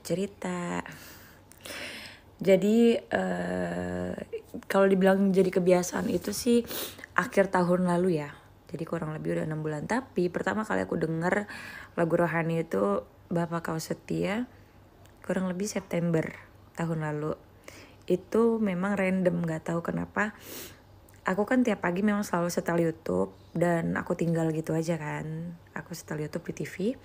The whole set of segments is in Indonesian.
cerita. Jadi kalau dibilang jadi kebiasaan itu sih akhir tahun lalu ya. Jadi kurang lebih udah 6 bulan. Tapi pertama kali aku denger lagu rohani itu Bapa Kau Setia kurang lebih September tahun lalu. Itu memang random, gak tahu kenapa. Aku kan tiap pagi memang selalu setel YouTube dan aku tinggal gitu aja kan. Aku setel YouTube di TV.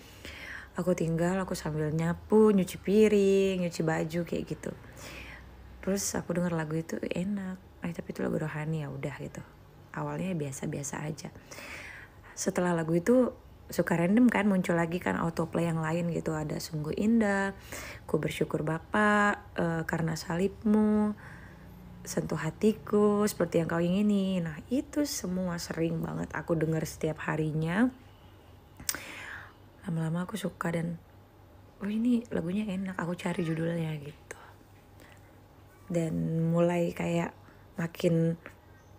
Aku tinggal, aku sambil nyapu, nyuci piring, nyuci baju kayak gitu. Terus aku denger lagu itu enak. Tapi itu lagu rohani ya udah gitu. Awalnya biasa-biasa aja. Setelah lagu itu suka random kan muncul lagi kan autoplay yang lain gitu. Ada Sungguh Indah, Ku Bersyukur Bapa, Karena Salibmu, Sentuh Hatiku, Seperti Yang Kau Ingini. Nah itu semua sering banget aku denger setiap harinya. Lama-lama aku suka dan ini lagunya enak, aku cari judulnya gitu. Dan mulai kayak makin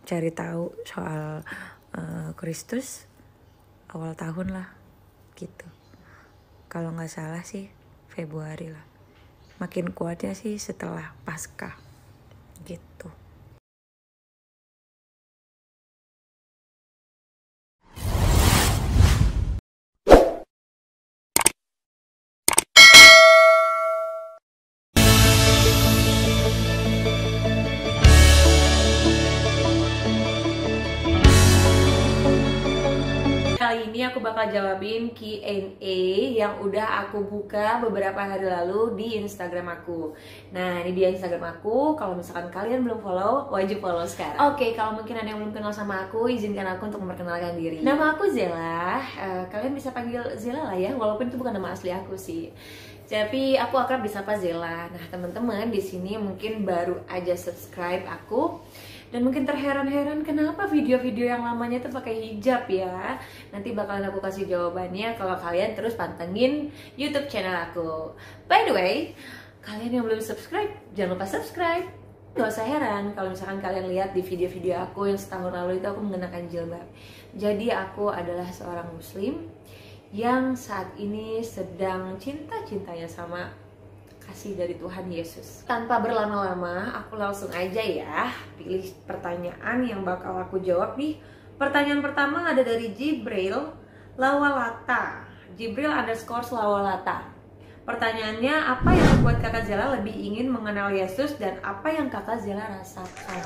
cari tahu soal Kristus awal tahun lah gitu. Kalau nggak salah sih Februari lah. Makin kuatnya sih setelah Paskah gitu. Kali ini aku bakal jawabin Q&A yang udah aku buka beberapa hari lalu di Instagram aku. Nah, ini dia Instagram aku. Kalau misalkan kalian belum follow, wajib follow sekarang. Oke, kalau mungkin ada yang belum kenal sama aku, izinkan aku untuk memperkenalkan diri. Nama aku Zela. Kalian bisa panggil Zela lah ya, walaupun itu bukan nama asli aku sih. Tapi aku akrab disapa Zela. Nah, teman-teman di sini mungkin baru aja subscribe aku. Dan mungkin terheran-heran kenapa video-video yang lamanya tuh pakai hijab ya. Nanti bakalan aku kasih jawabannya kalau kalian terus pantengin YouTube channel aku. By the way, kalian yang belum subscribe, jangan lupa subscribe. Gak usah heran kalau misalkan kalian lihat di video-video aku yang setahun lalu itu aku mengenakan jilbab. Jadi aku adalah seorang muslim yang saat ini sedang cinta-cintanya sama kasih dari Tuhan Yesus. Tanpa berlama-lama, aku langsung aja ya pilih pertanyaan yang bakal aku jawab nih. Pertanyaan pertama ada dari Jibril Lawalata. Jibril _Lawalata. Pertanyaannya, apa yang membuat kakak Zela lebih ingin mengenal Yesus dan apa yang kakak Zela rasakan?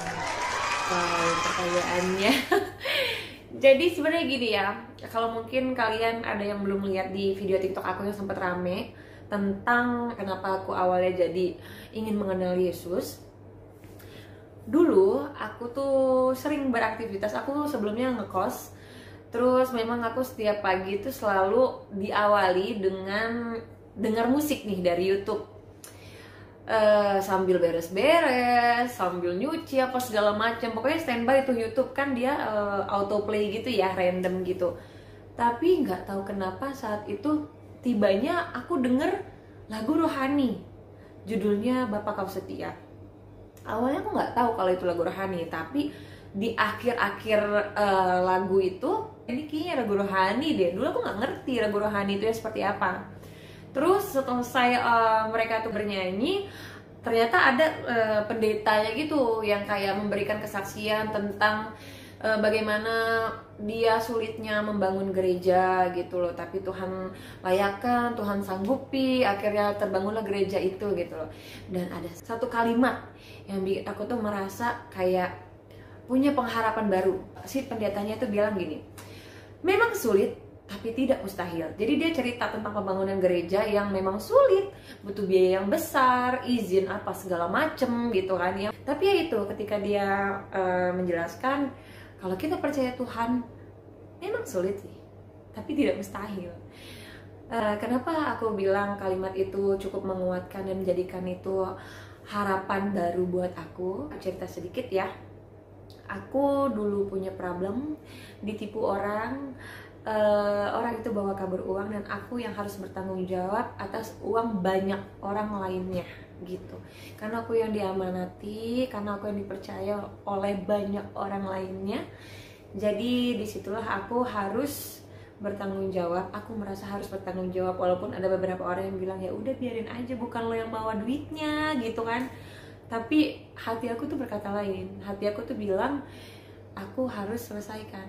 Wow, pertanyaannya. Jadi sebenarnya gini ya, kalau mungkin kalian ada yang belum lihat di video TikTok aku yang sempat rame tentang kenapa aku awalnya jadi ingin mengenal Yesus. Dulu aku tuh sering beraktivitas, aku sebelumnya ngekos. Terus memang aku setiap pagi itu selalu diawali dengan dengar musik nih dari YouTube. Sambil beres-beres, sambil nyuci apa segala macam. Pokoknya standby itu YouTube kan dia autoplay gitu ya, random gitu. Tapi nggak tahu kenapa saat itu tibanya aku denger lagu rohani, judulnya Bapa Kau Setia. Awalnya aku nggak tahu kalau itu lagu rohani, tapi di akhir-akhir lagu itu ini kayaknya lagu rohani deh. Dulu aku nggak ngerti lagu rohani itu ya seperti apa. Terus selesai mereka tuh bernyanyi, ternyata ada pendetanya gitu yang kayak memberikan kesaksian tentang bagaimana dia sulitnya membangun gereja gitu loh, tapi Tuhan layakkan, Tuhan sanggupi, akhirnya terbangunlah gereja itu gitu loh. Dan ada satu kalimat yang bikin aku tuh merasa kayak punya pengharapan baru. Si pendetanya tuh bilang gini, memang sulit tapi tidak mustahil. Jadi dia cerita tentang pembangunan gereja yang memang sulit, butuh biaya yang besar, izin apa segala macem gitu kan ya. Tapi ya itu, ketika dia menjelaskan kalau kita percaya Tuhan, memang sulit sih, tapi tidak mustahil. Kenapa aku bilang kalimat itu cukup menguatkan dan menjadikan itu harapan baru buat aku? Cerita sedikit ya. Aku dulu punya problem, ditipu orang. Orang itu bawa kabur uang dan aku yang harus bertanggung jawab atas uang banyak orang lainnya gitu. Karena aku yang diamanati, karena aku yang dipercaya oleh banyak orang lainnya. Jadi disitulah aku harus bertanggung jawab. Aku merasa harus bertanggung jawab, walaupun ada beberapa orang yang bilang ya udah biarin aja, bukan lo yang bawa duitnya gitu kan. Tapi hati aku tuh berkata lain. Hati aku tuh bilang aku harus selesaikan.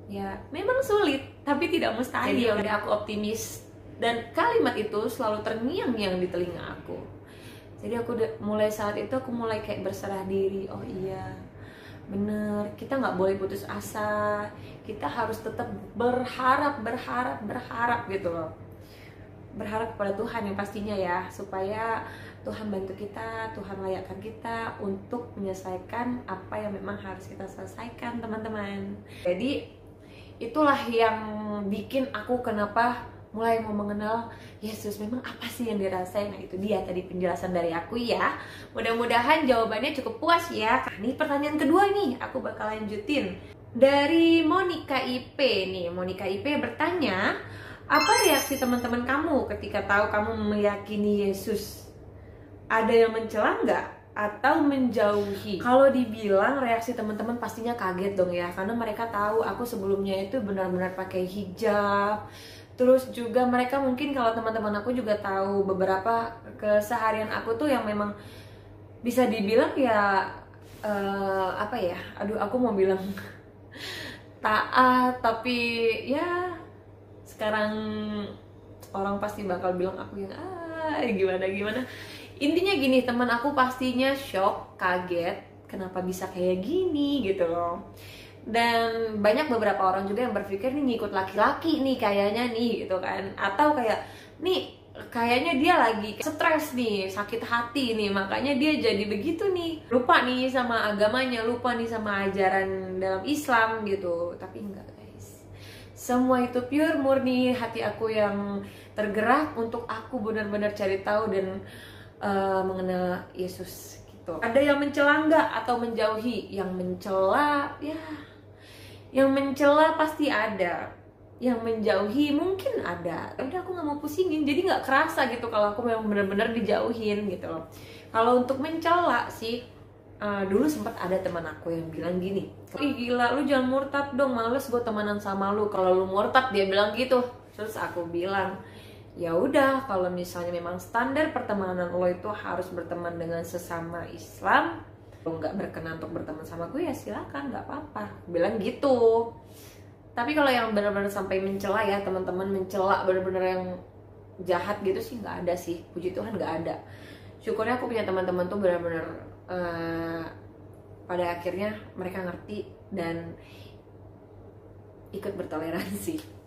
Ya memang sulit, tapi tidak mustahil. Jadi udah aku optimis, dan kalimat itu selalu terngiang-ngiang di telinga aku. Jadi aku mulai saat itu aku mulai kayak berserah diri. Oh iya, bener, kita nggak boleh putus asa, kita harus tetap berharap gitu loh. Berharap kepada Tuhan yang pastinya ya, supaya Tuhan bantu kita, Tuhan layakkan kita untuk menyelesaikan apa yang memang harus kita selesaikan, teman-teman. Jadi itulah yang bikin aku kenapa mulai mau mengenal Yesus. Memang apa sih yang dirasain? Nah itu dia tadi penjelasan dari aku ya. Mudah-mudahan jawabannya cukup puas ya. Nah, ini pertanyaan kedua nih, aku bakal lanjutin. Dari Monica IP nih. Monica IP bertanya, apa reaksi teman-teman kamu ketika tahu kamu meyakini Yesus? Ada yang mencela nggak? Atau menjauhi? Kalau dibilang reaksi teman-teman pastinya kaget dong ya, karena mereka tahu aku sebelumnya itu benar-benar pakai hijab. Terus juga mereka mungkin, kalau teman-teman aku juga tahu beberapa keseharian aku tuh yang memang bisa dibilang ya apa ya, aduh aku mau bilang taat, tapi ya sekarang orang pasti bakal bilang aku yang gimana. Intinya gini, teman aku pastinya shock, kaget, kenapa bisa kayak gini gitu loh. Dan banyak beberapa orang juga yang berpikir nih ngikut laki-laki nih kayaknya nih gitu kan. Atau kayak nih kayaknya dia lagi stres nih, sakit hati nih, makanya dia jadi begitu nih. Lupa nih sama agamanya, lupa nih sama ajaran dalam Islam gitu. Tapi enggak guys, semua itu pure murni hati aku yang tergerak untuk aku benar-benar cari tahu dan mengenal Yesus gitu. Ada yang mencela nggak atau menjauhi? Yang mencela ya, yang mencela pasti ada, yang menjauhi mungkin ada. Udah aku nggak mau pusingin, jadi nggak kerasa gitu kalau aku memang benar-benar dijauhin gitu loh. Kalau untuk mencela sih, dulu sempat ada teman aku yang bilang gini, ih gila lu jangan murtad dong, males gue temenan sama lu kalau lu murtad, dia bilang gitu. Terus aku bilang, ya udah, kalau misalnya memang standar pertemanan lo itu harus berteman dengan sesama Islam, lo nggak berkenan untuk berteman sama gue ya silakan, nggak apa-apa, bilang gitu. Tapi kalau yang benar-benar sampai mencela ya teman-teman, mencela benar-benar yang jahat gitu sih nggak ada sih, puji Tuhan nggak ada. Syukurnya aku punya teman-teman tuh benar-benar pada akhirnya mereka ngerti dan ikut bertoleransi.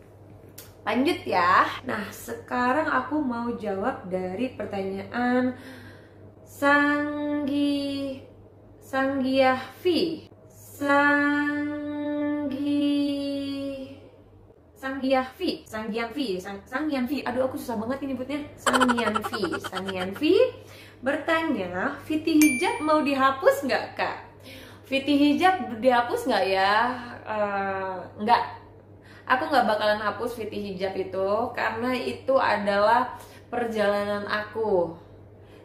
Lanjut ya. Nah, sekarang aku mau jawab dari pertanyaan Sanggiahvi. Aduh, aku susah banget ini nyebutnya. Sanggianvi bertanya, Fiti hijab mau dihapus nggak kak? Fiti hijab dihapus nggak ya? Nggak. Aku nggak bakalan hapus Fiti hijab itu, karena itu adalah perjalanan aku.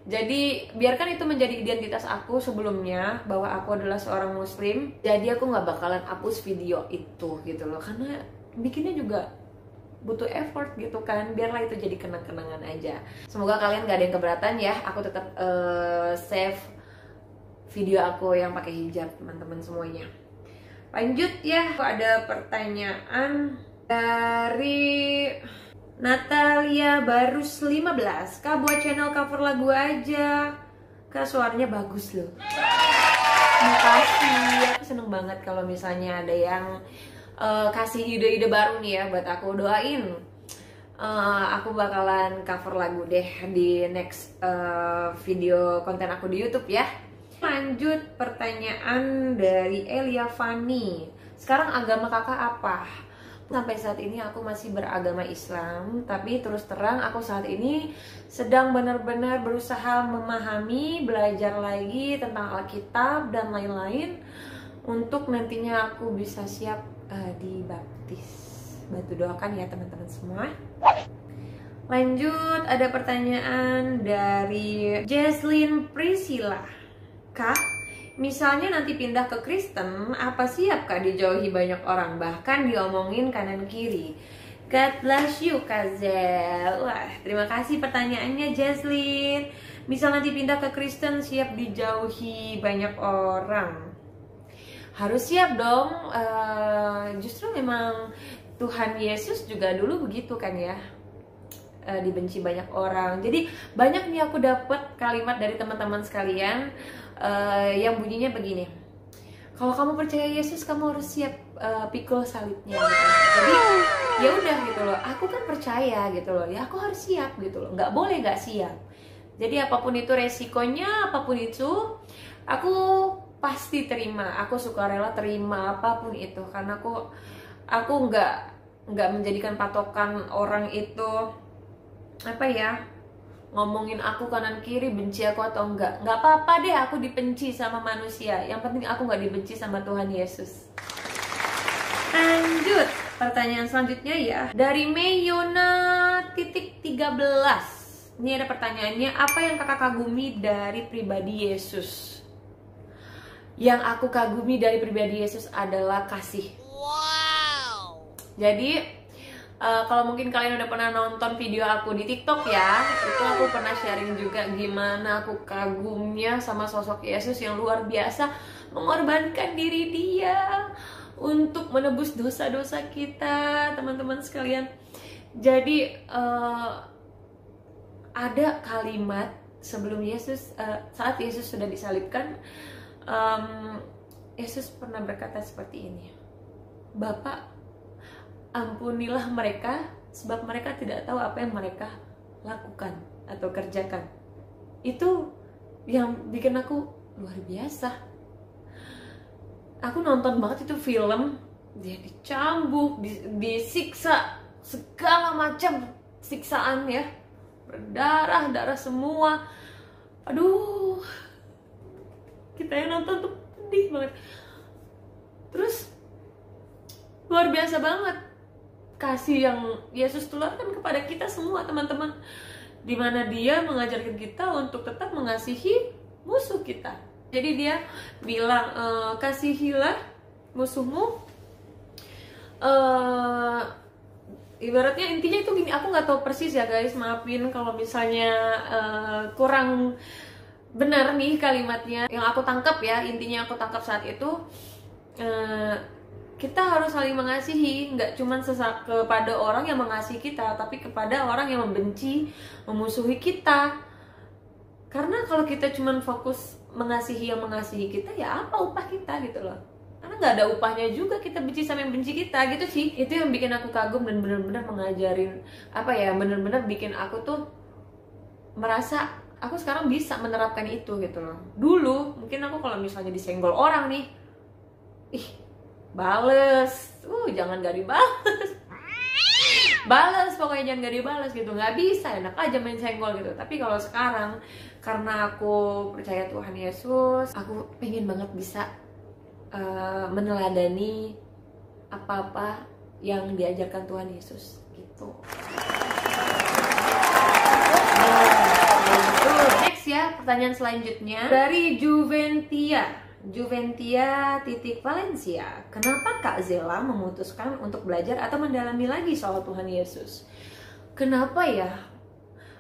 Jadi biarkan itu menjadi identitas aku sebelumnya, bahwa aku adalah seorang muslim. Jadi aku nggak bakalan hapus video itu gitu loh, karena bikinnya juga butuh effort gitu kan. Biarlah itu jadi kenang-kenangan aja. Semoga kalian gak ada yang keberatan ya, aku tetap save video aku yang pakai hijab, teman-teman semuanya. Lanjut ya, ada pertanyaan dari Natalia Barus 15. Kak, buat channel cover lagu aja. Kak, suaranya bagus loh. Makasih, aku seneng banget kalau misalnya ada yang kasih ide-ide baru nih ya buat aku. Doain aku bakalan cover lagu deh di next video konten aku di YouTube ya. Lanjut pertanyaan dari Elia Fani. Sekarang agama kakak apa? Sampai saat ini aku masih beragama Islam, tapi terus terang aku saat ini sedang benar-benar berusaha memahami, belajar lagi tentang Alkitab dan lain-lain untuk nantinya aku bisa siap dibaptis. Bantu doakan ya teman-teman semua. Lanjut, ada pertanyaan dari Jesslyn Priscilla. Kak, misalnya nanti pindah ke Kristen, apa siap Kak dijauhi banyak orang, bahkan diomongin kanan kiri? God bless you Kazel. Wah, terima kasih pertanyaannya Jaslyn. Misal nanti pindah ke Kristen, siap dijauhi banyak orang? Harus siap dong. Justru memang Tuhan Yesus juga dulu begitu kan ya, dibenci banyak orang. Jadi banyak nih aku dapat kalimat dari teman-teman sekalian yang bunyinya begini: kalau kamu percaya Yesus, kamu harus siap pikul salibnya gitu. Jadi ya udah gitu loh, aku kan percaya gitu loh, ya aku harus siap gitu loh, nggak boleh nggak siap. Jadi apapun itu resikonya, apapun itu aku pasti terima, aku suka rela terima apapun itu, karena aku nggak menjadikan patokan orang itu apa ya, ngomongin aku kanan kiri, benci aku atau enggak apa-apa deh aku dibenci sama manusia, yang penting aku nggak dibenci sama Tuhan Yesus. Lanjut pertanyaan selanjutnya ya, dari Meyona.13. Ini ada pertanyaannya, apa yang kakak kagumi dari pribadi Yesus? Yang aku kagumi dari pribadi Yesus adalah kasih. Wow. Jadi kalau mungkin kalian udah pernah nonton video aku di TikTok ya, itu aku pernah sharing juga gimana aku kagumnya sama sosok Yesus yang luar biasa, mengorbankan diri dia untuk menebus dosa-dosa kita, teman-teman sekalian. Jadi ada kalimat sebelum Yesus, saat Yesus sudah disalibkan, Yesus pernah berkata seperti ini: Bapak, ampunilah mereka, sebab mereka tidak tahu apa yang mereka lakukan atau kerjakan. Itu yang bikin aku luar biasa. Aku nonton banget itu film, dia dicambuk, disiksa, segala macam siksaan ya, berdarah-darah semua. Aduh, kita yang nonton tuh pedih banget. Terus luar biasa banget kasih yang Yesus tularkan kepada kita semua, teman-teman, dimana dia mengajarkan kita untuk tetap mengasihi musuh kita. Jadi dia bilang, kasihilah musuhmu. Ibaratnya intinya itu gini, aku nggak tahu persis ya guys, maafin kalau misalnya kurang benar nih kalimatnya. Yang aku tangkap ya, intinya aku tangkap saat itu, kita harus saling mengasihi, nggak cuma kepada orang yang mengasihi kita, tapi kepada orang yang membenci, memusuhi kita. Karena kalau kita cuma fokus mengasihi yang mengasihi kita, ya apa upah kita gitu loh. Karena nggak ada upahnya juga kita benci sama yang benci kita gitu sih. Itu yang bikin aku kagum dan benar-benar mengajarin apa ya, benar-benar bikin aku tuh merasa aku sekarang bisa menerapkan itu gitu loh. Dulu mungkin aku kalau misalnya disenggol orang nih, ih bales, jangan gak dibales, bales pokoknya, jangan gak dibales gitu, nggak bisa, enak aja main senggol gitu. Tapi kalau sekarang karena aku percaya Tuhan Yesus, aku pengen banget bisa meneladani apa-apa yang diajarkan Tuhan Yesus gitu. Next ya, pertanyaan selanjutnya dari Juventia.Valencia. Kenapa Kak Zela memutuskan untuk belajar atau mendalami lagi soal Tuhan Yesus? Kenapa ya?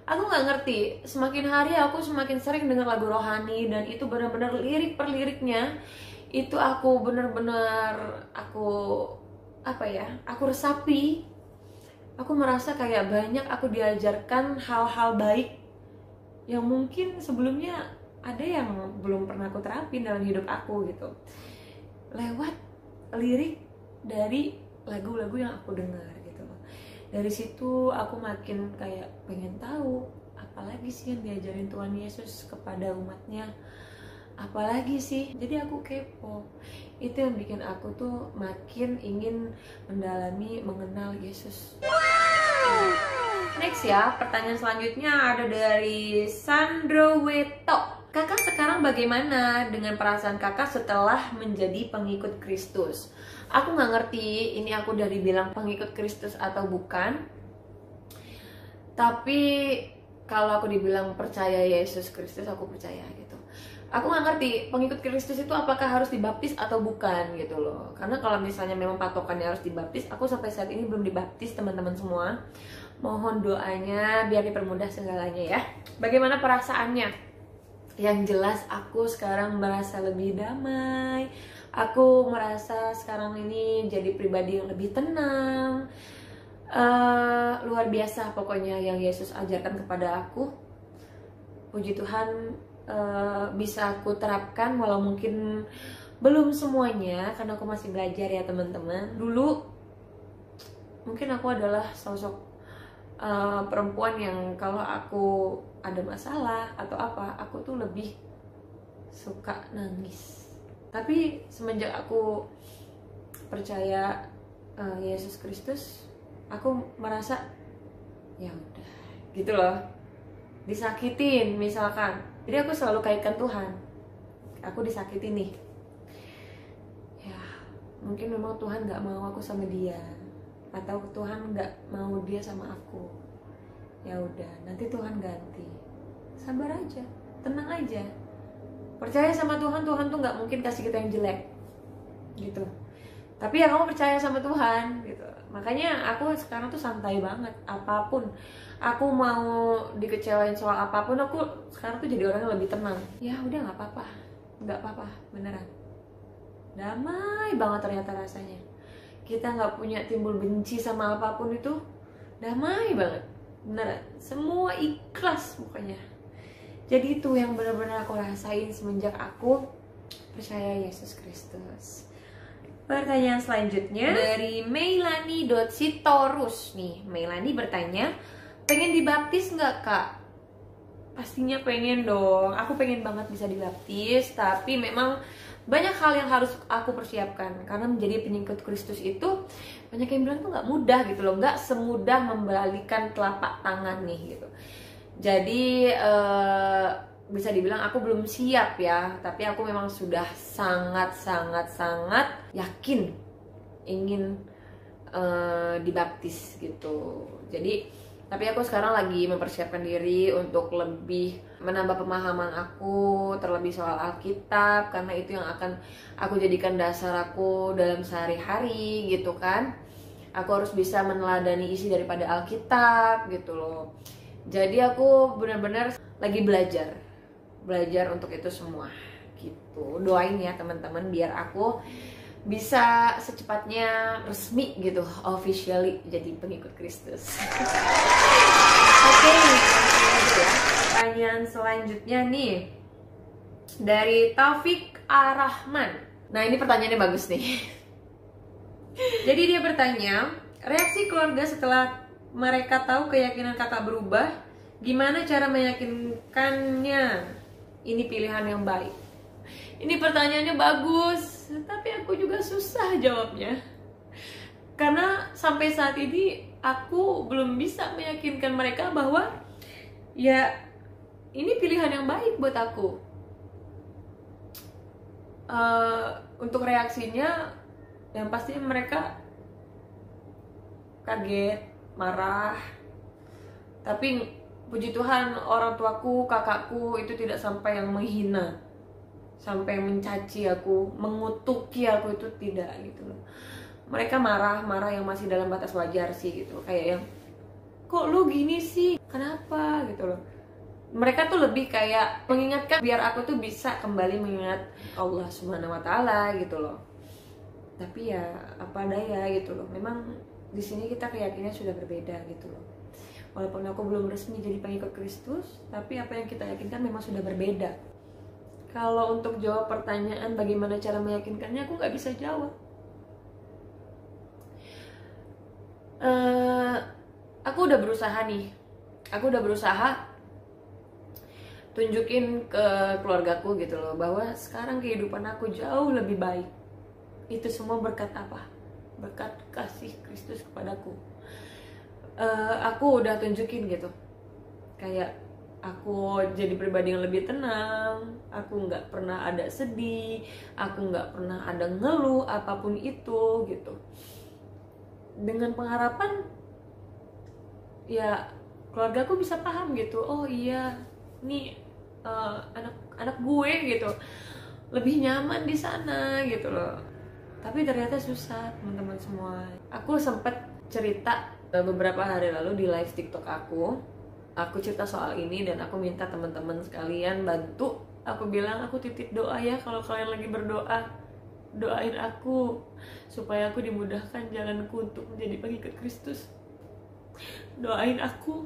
Aku nggak ngerti. Semakin hari aku semakin sering dengar lagu rohani, dan itu benar-benar lirik per liriknya itu aku benar-benar aku resapi. Aku merasa kayak banyak aku diajarkan hal-hal baik yang mungkin sebelumnya ada yang belum pernah aku terapin dalam hidup aku gitu, lewat lirik dari lagu-lagu yang aku dengar gitu. Dari situ aku makin kayak pengen tahu apalagi sih yang diajarin Tuhan Yesus kepada umatnya, apalagi sih. Jadi aku kepo. Itu yang bikin aku tuh makin ingin mendalami, mengenal Yesus. Next ya, pertanyaan selanjutnya ada dari Sandro Weto. Kakak sekarang bagaimana dengan perasaan kakak setelah menjadi pengikut Kristus? Aku nggak ngerti ini aku udah dibilang pengikut Kristus atau bukan. Tapi kalau aku dibilang percaya Yesus Kristus, aku percaya gitu. aku nggak ngerti pengikut Kristus itu apakah harus dibaptis atau bukan gitu loh. Karena kalau misalnya memang patokannya harus dibaptis, aku sampai saat ini belum dibaptis teman-teman semua. Mohon doanya biar dipermudah segalanya ya. Bagaimana perasaannya? Yang jelas aku sekarang merasa lebih damai. Aku merasa sekarang ini jadi pribadi yang lebih tenang. Luar biasa pokoknya yang Yesus ajarkan kepada aku. Puji Tuhan bisa aku terapkan walau mungkin belum semuanya karena aku masih belajar ya teman-teman. Dulu mungkin aku adalah sosok perempuan yang kalau aku ada masalah atau apa, aku tuh lebih suka nangis. Tapi semenjak aku percaya Yesus Kristus, aku merasa ya udah gitu loh. Disakitin misalkan, jadi aku selalu kaitkan Tuhan. Aku disakitin nih, ya mungkin memang Tuhan nggak mau aku sama dia, atau Tuhan nggak mau dia sama aku. Ya udah, nanti Tuhan ganti. Sabar aja, tenang aja, percaya sama Tuhan. Tuhan tuh nggak mungkin kasih kita yang jelek gitu. Tapi ya kamu percaya sama Tuhan gitu. Makanya aku sekarang tuh santai banget. Apapun aku mau dikecewain soal apapun, aku sekarang tuh jadi orang yang lebih tenang. Ya udah nggak apa-apa, beneran. Damai banget ternyata rasanya. Kita nggak punya timbul benci sama apapun itu, damai banget, beneran. Semua ikhlas pokoknya. Jadi itu yang benar-benar aku rasain semenjak aku percaya Yesus Kristus. Pertanyaan selanjutnya dari Meilani.sitorus nih. Meilani bertanya, pengen dibaptis nggak kak? Pastinya pengen dong. Aku pengen banget bisa dibaptis, tapi memang banyak hal yang harus aku persiapkan. Karena menjadi pengikut Kristus itu banyak yang bilang tuh nggak mudah gitu loh. Nggak semudah membalikan telapak tangan nih gitu. Jadi bisa dibilang aku belum siap ya, tapi aku memang sudah sangat yakin ingin dibaptis gitu. Jadi tapi aku sekarang lagi mempersiapkan diri untuk lebih menambah pemahaman aku terlebih soal Alkitab, karena itu yang akan aku jadikan dasar aku dalam sehari-hari gitu kan. Aku harus bisa meneladani isi daripada Alkitab gitu loh. Jadi aku benar-benar lagi belajar untuk itu semua gitu. Doain ya teman-teman biar aku bisa secepatnya resmi gitu, officially jadi pengikut Kristus. Oke, pertanyaan selanjutnya nih dari Taufik Arahman. Nah ini pertanyaannya bagus nih. Jadi dia bertanya, reaksi keluarga setelah mereka tahu keyakinan kakak berubah, gimana cara meyakinkannya ini pilihan yang baik? Ini pertanyaannya bagus, tapi aku juga susah jawabnya. Karena sampai saat ini aku belum bisa meyakinkan mereka bahwa ya ini pilihan yang baik buat aku. Untuk reaksinya yang pasti mereka kaget, marah. Tapi puji Tuhan orang tuaku, kakakku itu tidak sampai yang menghina, sampai mencaci aku, mengutuki aku, itu tidak gitu loh. Mereka marah yang masih dalam batas wajar sih gitu. Kayak yang, kok lu gini sih? Kenapa? Gitu loh. Mereka tuh lebih kayak mengingatkan biar aku tuh bisa kembali mengingat Allah Subhanahu wa taala gitu loh. Tapi ya apa daya gitu loh. Memang di sini kita keyakinannya sudah berbeda gitu loh. Walaupun aku belum resmi jadi pengikut Kristus, tapi apa yang kita yakinkan memang sudah berbeda. Kalau untuk jawab pertanyaan bagaimana cara meyakinkannya, aku nggak bisa jawab. Aku udah berusaha nih. Aku udah berusaha tunjukin ke keluargaku gitu loh, bahwa sekarang kehidupan aku jauh lebih baik. Itu semua berkat apa? Berkat kasih Kristus kepadaku. Aku udah tunjukin gitu, kayak aku jadi pribadi yang lebih tenang. Aku nggak pernah ada sedih, aku nggak pernah ada ngeluh apapun itu gitu. Dengan pengharapan ya keluargaku bisa paham gitu. Oh iya, nih anak gue gitu, lebih nyaman di sana gitu loh. Tapi ternyata susah teman-teman semua. Aku sempat cerita beberapa hari lalu di live TikTok aku cerita soal ini dan aku minta teman-teman sekalian bantu. Aku bilang aku titip doa ya, kalau kalian lagi berdoa, doain aku supaya aku dimudahkan jalanku untuk menjadi pengikut Kristus. Doain aku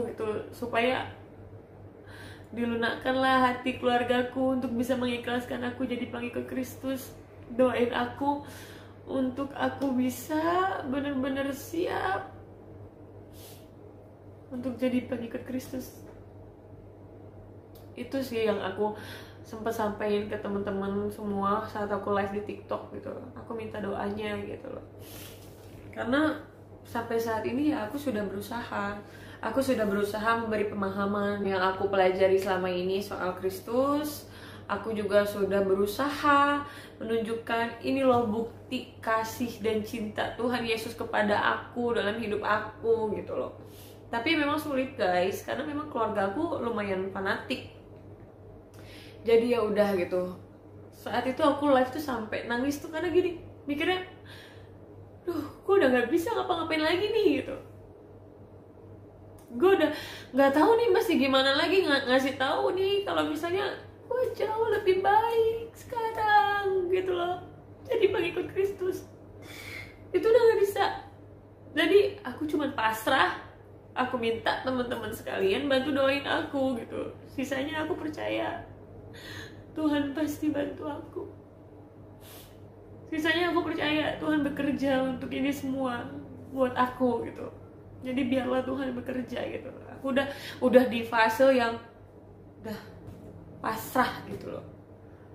gitu supaya dilunakkanlah hati keluargaku untuk bisa mengikhlaskan aku jadi pengikut Kristus. Doain aku untuk aku bisa benar-benar siap untuk jadi pengikut Kristus. Itu sih yang aku sempat sampaikan ke teman-teman semua saat aku live di TikTok gitu. Aku minta doanya gitu loh. Karena sampai saat ini ya aku sudah berusaha memberi pemahaman yang aku pelajari selama ini soal Kristus. Aku juga sudah berusaha menunjukkan ini loh bukti kasih dan cinta Tuhan Yesus kepada aku dalam hidup aku gitu loh. Tapi memang sulit guys, karena memang keluarga aku lumayan fanatik. Jadi ya udah gitu. Saat itu aku live tuh sampai nangis tuh karena gini, mikirnya, duh, gue udah nggak bisa ngapa-ngapain lagi nih gitu. Gue udah nggak tahu nih masih gimana lagi ngasih tahu nih kalau misalnya gue jauh lebih baik sekarang gitu loh. Jadi pengikut Kristus itu udah nggak bisa. Jadi aku cuma pasrah. Aku minta teman-teman sekalian bantu doain aku gitu. Sisanya aku percaya Tuhan pasti bantu aku. Sisanya aku percaya Tuhan bekerja untuk ini semua buat aku gitu. Jadi biarlah Tuhan bekerja gitu. Aku udah di fase yang udah pasrah gitu loh.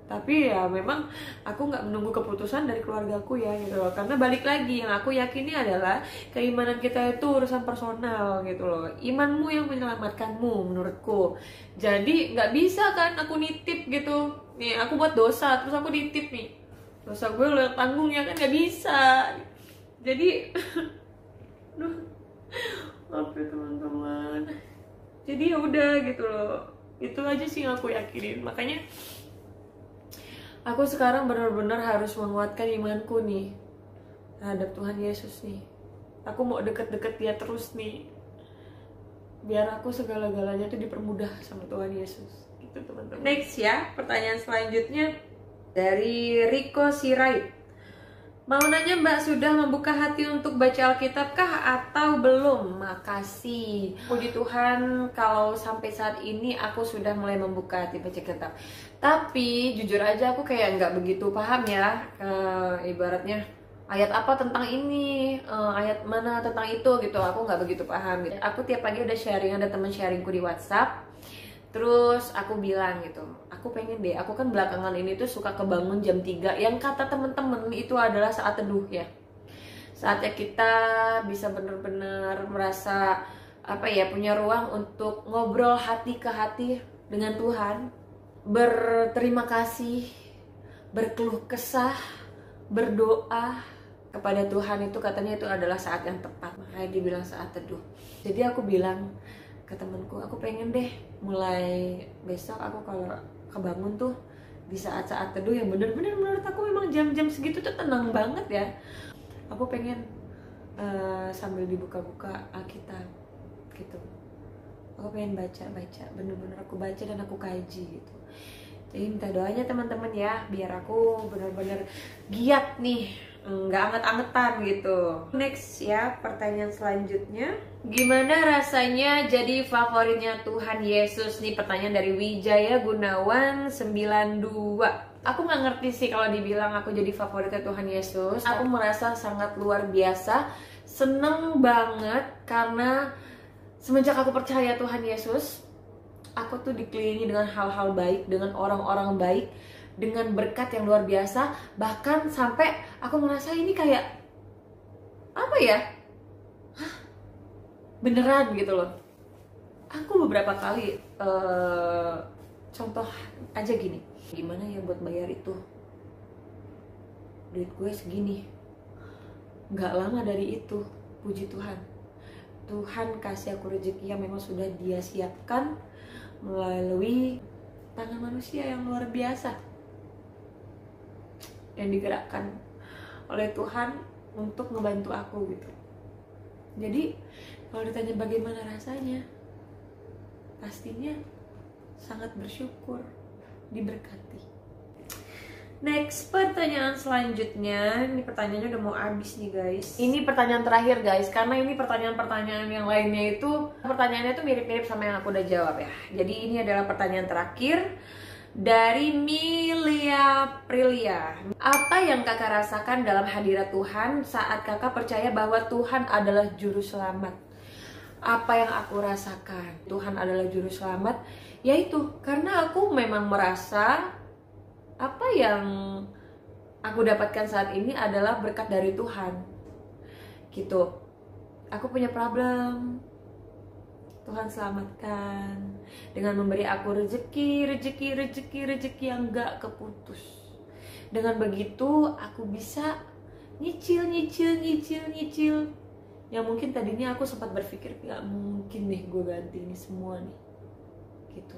Tapi ya memang aku nggak menunggu keputusan dari keluargaku ya gitu loh. Karena balik lagi yang aku yakini adalah keimanan kita itu urusan personal gitu loh. Imanmu yang menyelamatkanmu menurutku. Jadi nggak bisa kan aku nitip gitu. Nih aku buat dosa terus aku nitip nih. Dosa gue lo yang tanggung ya kan, nggak bisa. Jadi duh, maaf ya teman-teman. Jadi ya udah gitu loh. Itu aja sih yang aku yakinin. Makanya aku sekarang benar-benar harus menguatkan imanku nih terhadap Tuhan Yesus nih. Aku mau deket-deket dia terus nih, biar aku segala-galanya tuh dipermudah sama Tuhan Yesus. Gitu teman-teman. Next ya, pertanyaan selanjutnya dari Riko Sirait. Mau nanya Mbak, sudah membuka hati untuk baca Alkitab kah atau belum? Makasih. Puji Tuhan kalau sampai saat ini aku sudah mulai membuka hati baca Alkitab. Tapi jujur aja aku kayak nggak begitu paham ya, ibaratnya ayat apa tentang ini, ayat mana tentang itu gitu. Aku nggak begitu paham gitu. Aku tiap pagi udah sharing, ada teman sharingku di WhatsApp. Terus aku bilang gitu, aku pengen deh, aku kan belakangan ini tuh suka kebangun jam 3 yang kata temen-temen itu adalah saat teduh ya. Saatnya kita bisa bener-bener merasa apa ya, punya ruang untuk ngobrol hati ke hati dengan Tuhan, berterima kasih, berkeluh kesah, berdoa kepada Tuhan. Itu katanya itu adalah saat yang tepat, makanya dibilang saat teduh. Jadi aku bilang ke temenku, aku pengen deh mulai besok aku kalau kebangun tuh di saat-saat teduh yang bener-bener menurut aku memang jam-jam segitu tuh tenang banget ya. Aku pengen sambil dibuka-buka Alkitab gitu, aku pengen baca-baca, bener-bener aku baca dan aku kaji gitu. Jadi minta doanya teman-teman ya, biar aku bener-bener giat nih, nggak anget-angetan gitu. Next ya, pertanyaan selanjutnya, gimana rasanya jadi favoritnya Tuhan Yesus? Nih pertanyaan dari Wijaya Gunawan 92. Aku nggak ngerti sih kalau dibilang aku jadi favoritnya Tuhan Yesus. Aku merasa sangat luar biasa, seneng banget karena semenjak aku percaya Tuhan Yesus, aku tuh dikelilingi dengan hal-hal baik, dengan orang-orang baik, dengan berkat yang luar biasa. Bahkan sampai aku merasa ini kayak apa ya, beneran gitu loh. Aku beberapa kali contoh aja gini, gimana ya buat bayar itu, duit gue segini, nggak lama dari itu, puji Tuhan Tuhan kasih aku rezeki yang memang sudah Dia siapkan melalui tangan manusia yang luar biasa, yang digerakkan oleh Tuhan untuk ngebantu aku gitu. Jadi kalau ditanya bagaimana rasanya, pastinya sangat bersyukur, diberkati. Next, pertanyaan selanjutnya. Ini pertanyaannya udah mau habis nih guys. Ini pertanyaan terakhir guys, karena ini pertanyaan-pertanyaan yang lainnya itu pertanyaannya tuh mirip-mirip sama yang aku udah jawab ya. Jadi ini adalah pertanyaan terakhir dari Milia Prilia. Apa yang kakak rasakan dalam hadirat Tuhan saat kakak percaya bahwa Tuhan adalah juru selamat? Apa yang aku rasakan Tuhan adalah juru selamat, yaitu karena aku memang merasa apa yang aku dapatkan saat ini adalah berkat dari Tuhan gitu. Aku punya problem, Tuhan selamatkan dengan memberi aku rezeki yang gak keputus. Dengan begitu aku bisa nyicil yang mungkin tadinya aku sempat berpikir gak mungkin nih gue ganti ini semua nih gitu.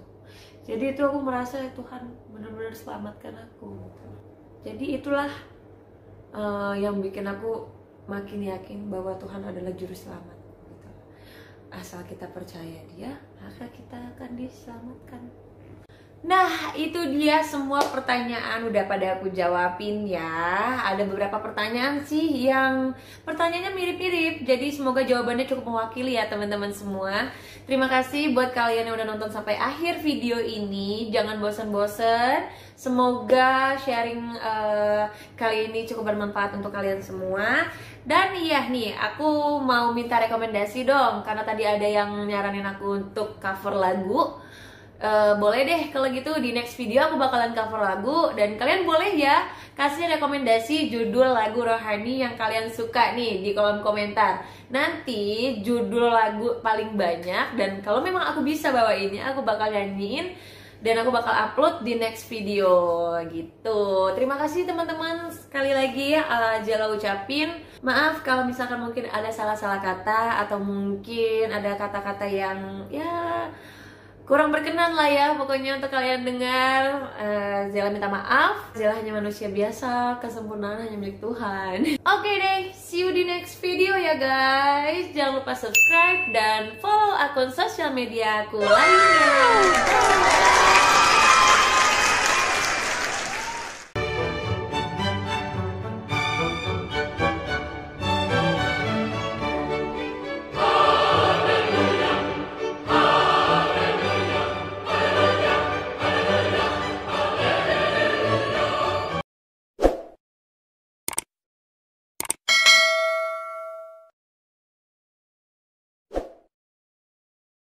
Jadi itu aku merasa Tuhan benar-benar selamatkan aku gitu. Jadi itulah yang bikin aku makin yakin bahwa Tuhan adalah juru selamat gitu. Asal kita percaya Dia, maka kita akan diselamatkan. Nah, itu dia semua pertanyaan udah pada aku jawabin ya. Ada beberapa pertanyaan sih yang pertanyaannya mirip-mirip, jadi semoga jawabannya cukup mewakili ya teman-teman semua. Terima kasih buat kalian yang udah nonton sampai akhir video ini. Jangan bosan-bosan. Semoga sharing kali ini cukup bermanfaat untuk kalian semua. Dan iya nih, aku mau minta rekomendasi dong, karena tadi ada yang nyaranin aku untuk cover lagu. Boleh deh kalau gitu di next video aku bakalan cover lagu, dan kalian boleh ya kasih rekomendasi judul lagu rohani yang kalian suka nih di kolom komentar. Nanti judul lagu paling banyak, dan kalau memang aku bisa bawa ini, aku bakal nyanyiin dan aku bakal upload di next video gitu. Terima kasih teman-teman, sekali lagi ya Jala ucapin maaf kalau misalkan mungkin ada salah-salah kata, atau mungkin ada kata-kata yang ya kurang berkenan lah ya pokoknya untuk kalian dengar. Zela minta maaf. Zela hanya manusia biasa, kesempurnaan hanya milik Tuhan. Oke deh, see you di next video ya guys. Jangan lupa subscribe dan follow akun sosial media aku lainnya.